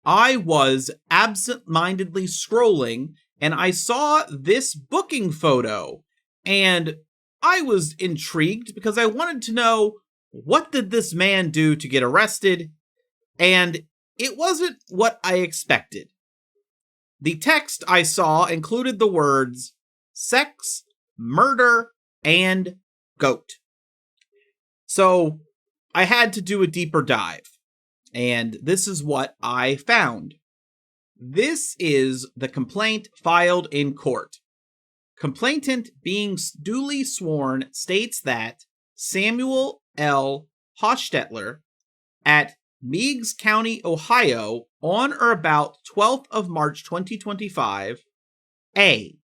I was absent-mindedly scrolling and I saw this booking photo, and I was intrigued because I wanted to know, what did this man do to get arrested? And it wasn't what I expected. The text I saw included the words sex, murder, and goat. So I had to do a deeper dive, and this is what I found. This is the complaint filed in court. Complainant, being duly sworn, states that Samuel L. Hochstetler at Meigs County, Ohio, on or about 12th of March 2025, A.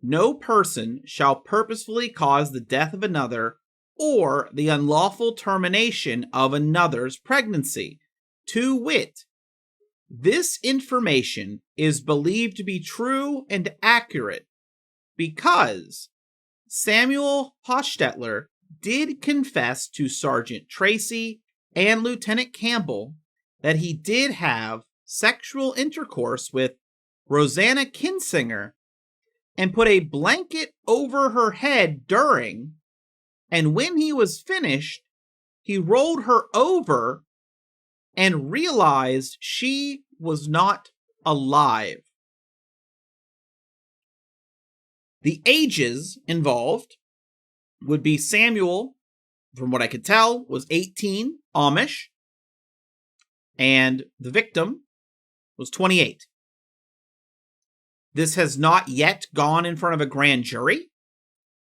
No person shall purposefully cause the death of another or the unlawful termination of another's pregnancy. To wit, this information is believed to be true and accurate because Samuel Hochstetler did confess to Sergeant Tracy and Lieutenant Campbell that he did have sexual intercourse with Rosanna Kinsinger and put a blanket over her head during, and when he was finished, he rolled her over and realized she was not alive. The ages involved would be Samuel, from what I could tell, was 18, Amish, and the victim was 28. This has not yet gone in front of a grand jury.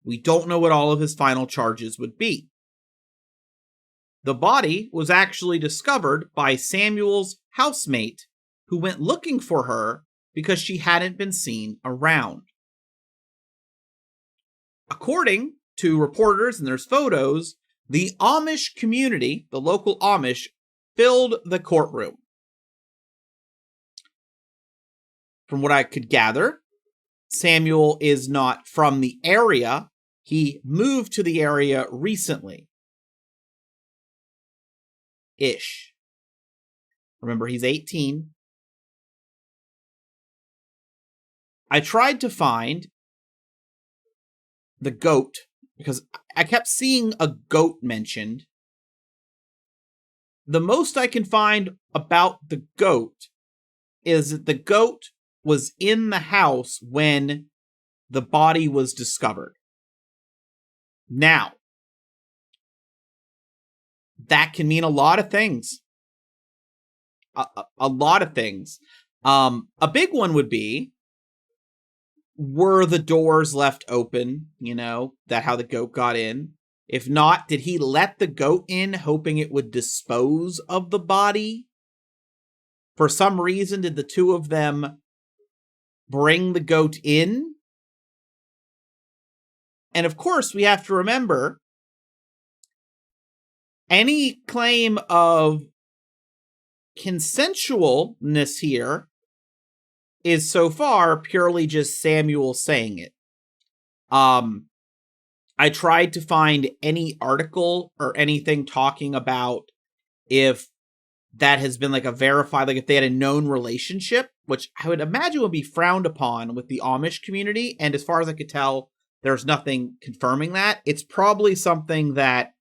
We don't know what all of his final charges would be. The body was actually discovered by Samuel's housemate, who went looking for her because she hadn't been seen around. According to reporters, and there's photos, the Amish community, the local Amish, filled the courtroom. From what I could gather, Samuel is not from the area. He moved to the area recently. Ish. Remember, he's 18. I tried to find the goat because I kept seeing a goat mentioned. The most I can find about the goat is that the goat was in the house when the body was discovered. Now, that can mean a lot of things. A lot of things. A big one would be, were the doors left open? That how the goat got in? If not, did he let the goat in hoping it would dispose of the body? For some reason, did the two of them bring the goat in? And of course, we have to remember, any claim of consensualness here is so far purely just Samuel saying it. I tried to find any article or anything talking about if that has been like a verified, like if they had a known relationship, which I would imagine would be frowned upon with the Amish community. And as far as I could tell, there's nothing confirming that. It's probably something that,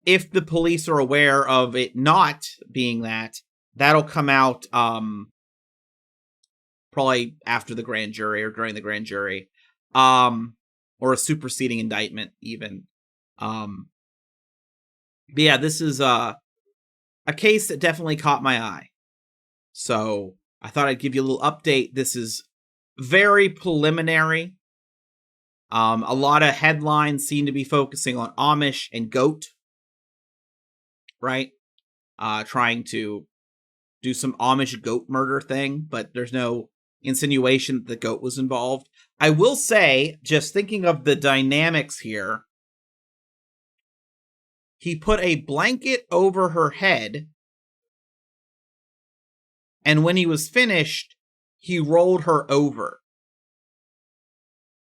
if the police are aware of it not being that, that'll come out probably after the grand jury or during the grand jury, or a superseding indictment even. But yeah, this is a case that definitely caught my eye. So I thought I'd give you a little update. This is very preliminary. A lot of headlines seem to be focusing on Amish and goat, right? Trying to do some Amish goat murder thing, but there's no insinuation that the goat was involved. I will say, just thinking of the dynamics here, he put a blanket over her head, and when he was finished, he rolled her over.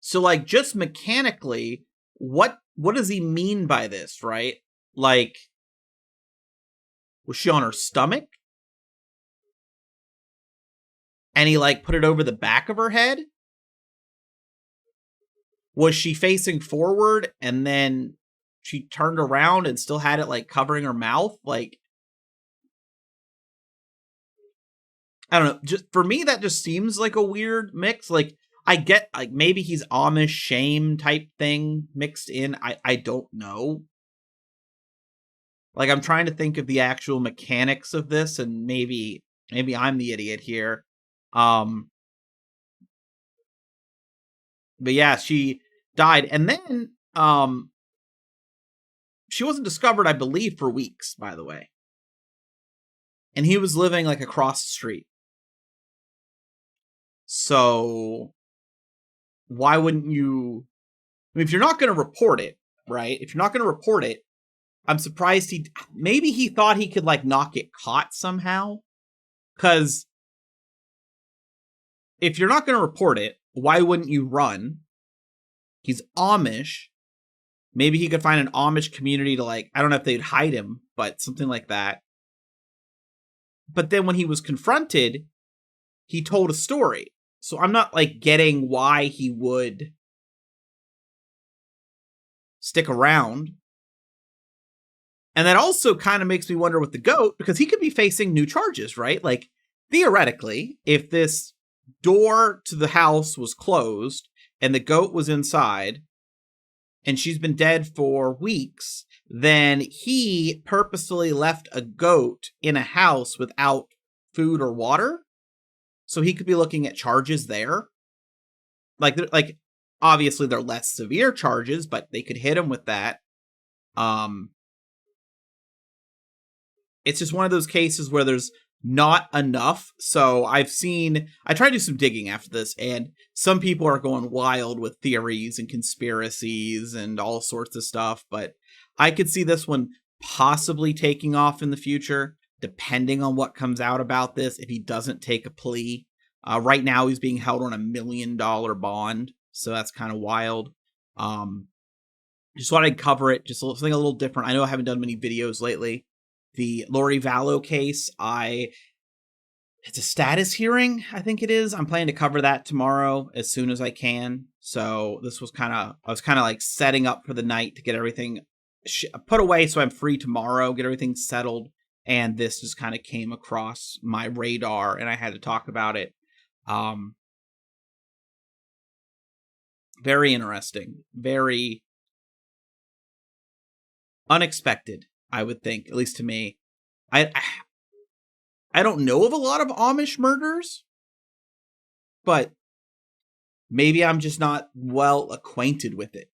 So, like, just mechanically, what does he mean by this, right? Like, Was she on her stomach? And he, like, put it over the back of her head? Was she facing forward and then she turned around and still had it, like, covering her mouth? Like, I don't know. Just for me, that just seems like a weird mix. Like, I get, like, maybe he's Amish shame type thing mixed in. I don't know. Like, I'm trying to think of the actual mechanics of this, and maybe I'm the idiot here. But yeah, she died, and then she wasn't discovered, I believe, for weeks, by the way. And he was living, like, across the street. So why wouldn't you? I mean, if you're not going to report it, right? If you're not going to report it, I'm surprised maybe he thought he could, like, not get caught somehow. Because if you're not going to report it, why wouldn't you run? He's Amish. Maybe he could find an Amish community to, like, I don't know if they'd hide him, but something like that. But then when he was confronted, he told a story. So I'm not, like, getting why he would stick around. And that also kind of makes me wonder with the goat, because he could be facing new charges, right? Like, theoretically, if this door to the house was closed and the goat was inside and she's been dead for weeks, then he purposely left a goat in a house without food or water. So he could be looking at charges there. Like obviously they're less severe charges, but they could hit him with that. It's just one of those cases where there's not enough. So I tried to do some digging after this, and some people are going wild with theories and conspiracies and all sorts of stuff, but I could see this one possibly taking off in the future, depending on what comes out about this, if he doesn't take a plea. Right now, he's being held on $1 million bond, so that's kind of wild. Just thought I'd cover it, just something a little different. I know I haven't done many videos lately. The Lori Vallow case, it's a status hearing, I think it is. I'm planning to cover that tomorrow as soon as I can. So this was I was kind of like setting up for the night to get everything put away so I'm free tomorrow, get everything settled. And this just kind of came across my radar and I had to talk about it. Very interesting, very unexpected, I would think, at least to me. I don't know of a lot of Amish murders, but maybe I'm just not well acquainted with it.